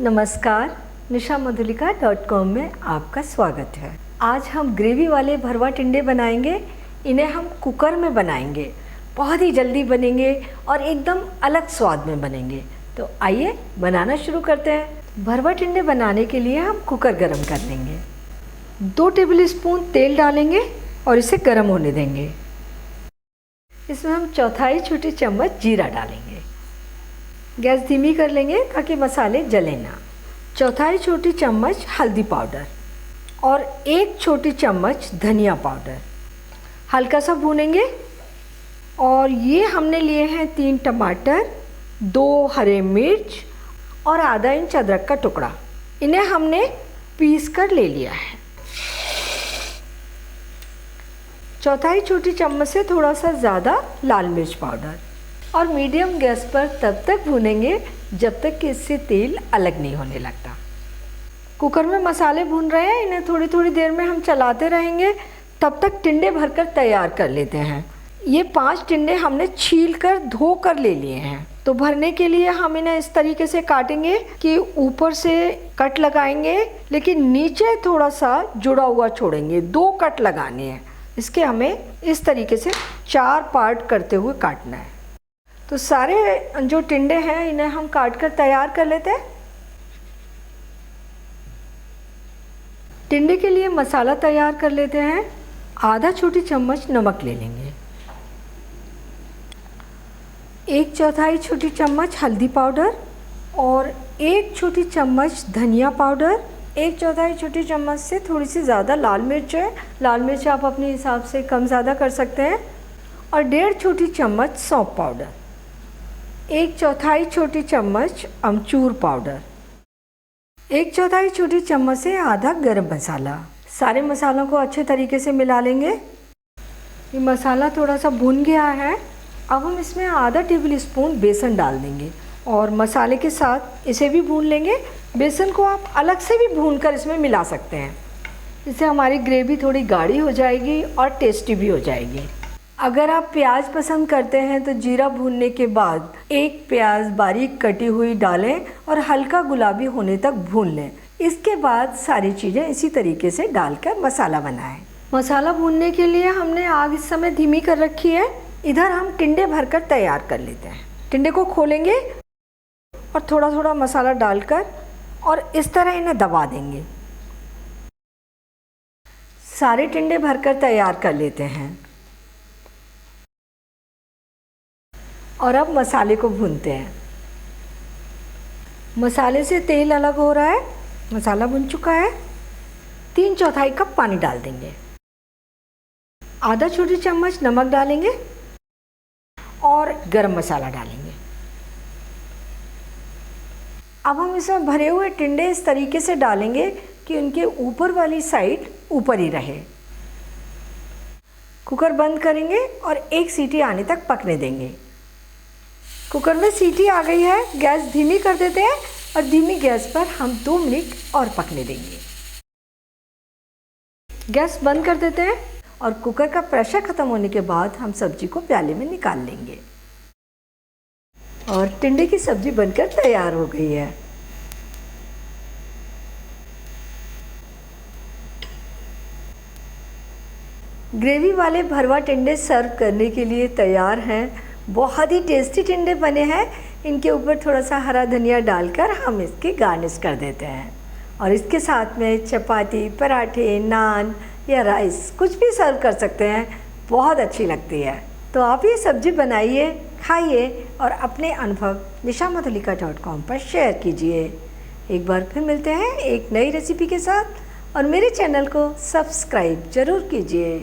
नमस्कार, nishammadhulika.com में आपका स्वागत है। आज हम ग्रेवी वाले भरवा टिंडे बनाएंगे। इन्हें हम कुकर में बनाएंगे, बहुत ही जल्दी बनेंगे और एकदम अलग स्वाद में बनेंगे। तो आइए बनाना शुरू करते हैं। भरवा टिंडे बनाने के लिए हम कुकर गरम कर लेंगे। 2 टेबलस्पून तेल डालेंगे और इसे गरम होने देंगे। इसमें हम 1/4 छोटी चम्मच जीरा डालेंगे। गैस धीमी कर लेंगे ताकि मसाले जले ना। 1/4 छोटी चम्मच हल्दी पाउडर और 1 छोटी चम्मच धनिया पाउडर हल्का सा भूनेंगे। और ये हमने लिए हैं 3 टमाटर, 2 हरे मिर्च और आधा इंच अदरक का टुकड़ा। इन्हें हमने पीस कर ले लिया है। 1/4 छोटी चम्मच से थोड़ा सा ज़्यादा लाल मिर्च पाउडर और मीडियम गैस पर तब तक भूनेंगे जब तक कि इससे तेल अलग नहीं होने लगता। कुकर में मसाले भून रहे हैं, इन्हें थोड़ी थोड़ी देर में हम चलाते रहेंगे। तब तक टिंडे भरकर तैयार कर लेते हैं। ये 5 टिंडे हमने छील कर धो कर ले लिए हैं। तो भरने के लिए हम इन्हें इस तरीके से काटेंगे कि ऊपर से कट लगाएंगे, लेकिन नीचे थोड़ा सा जुड़ा हुआ छोड़ेंगे। 2 कट लगाने हैं। इसके हमें इस तरीके से 4 पार्ट करते हुए काटना है। तो सारे जो टिंडे हैं इन्हें हम काट कर तैयार कर लेते हैं। टिंडे के लिए मसाला तैयार कर लेते हैं। आधा छोटी चम्मच नमक ले लेंगे, 1/4 छोटी चम्मच हल्दी पाउडर और 1 छोटी चम्मच धनिया पाउडर। 1/4 छोटी चम्मच से थोड़ी सी ज़्यादा लाल मिर्च है। लाल मिर्च आप अपने हिसाब से कम ज़्यादा कर सकते हैं। और 1.5 छोटी चम्मच सौंफ पाउडर, 1/4 छोटी चम्मच अमचूर पाउडर, 1/4 छोटी चम्मच से आधा गरम मसाला। सारे मसालों को अच्छे तरीके से मिला लेंगे। ये मसाला थोड़ा सा भुन गया है। अब हम इसमें आधा टेबलस्पून बेसन डाल देंगे और मसाले के साथ इसे भी भून लेंगे। बेसन को आप अलग से भी भूनकर इसमें मिला सकते हैं। इससे हमारी ग्रेवी थोड़ी गाढ़ी हो जाएगी और टेस्टी भी हो जाएगी। अगर आप प्याज पसंद करते हैं तो जीरा भूनने के बाद 1 प्याज बारीक कटी हुई डालें और हल्का गुलाबी होने तक भून लें। इसके बाद सारी चीज़ें इसी तरीके से डालकर मसाला बनाएं। मसाला भूनने के लिए हमने आग इस समय धीमी कर रखी है। इधर हम टिंडे भरकर तैयार कर लेते हैं। टिंडे को खोलेंगे और थोड़ा थोड़ा मसाला डालकर और इस तरह इन्हें दबा देंगे। सारे टिंडे भरकर तैयार कर लेते हैं और अब मसाले को भूनते हैं। मसाले से तेल अलग हो रहा है। मसाला भुन चुका है। 3/4 कप पानी डाल देंगे। आधा छोटी चम्मच नमक डालेंगे और गरम मसाला डालेंगे। अब हम इसमें भरे हुए टिंडे इस तरीके से डालेंगे कि उनके ऊपर वाली साइड ऊपर ही रहे। कुकर बंद करेंगे और 1 सीटी आने तक पकने देंगे। कुकर में सीटी आ गई है। गैस धीमी कर देते हैं और धीमी गैस पर हम 2 मिनट और पकने देंगे। गैस बंद कर देते हैं और कुकर का प्रेशर ख़त्म होने के बाद हम सब्जी को प्याले में निकाल लेंगे। और टिंडे की सब्जी बनकर तैयार हो गई है। ग्रेवी वाले भरवा टिंडे सर्व करने के लिए तैयार हैं। बहुत ही टेस्टी टिंडे बने हैं। इनके ऊपर थोड़ा सा हरा धनिया डालकर हम इसकी गार्निश कर देते हैं और इसके साथ में चपाती, पराठे, नान या राइस कुछ भी सर्व कर सकते हैं। बहुत अच्छी लगती है। तो आप ये सब्ज़ी बनाइए, खाइए और अपने अनुभव nishammadhulika.com पर शेयर कीजिए। एक बार फिर मिलते हैं एक नई रेसिपी के साथ और मेरे चैनल को सब्सक्राइब ज़रूर कीजिए।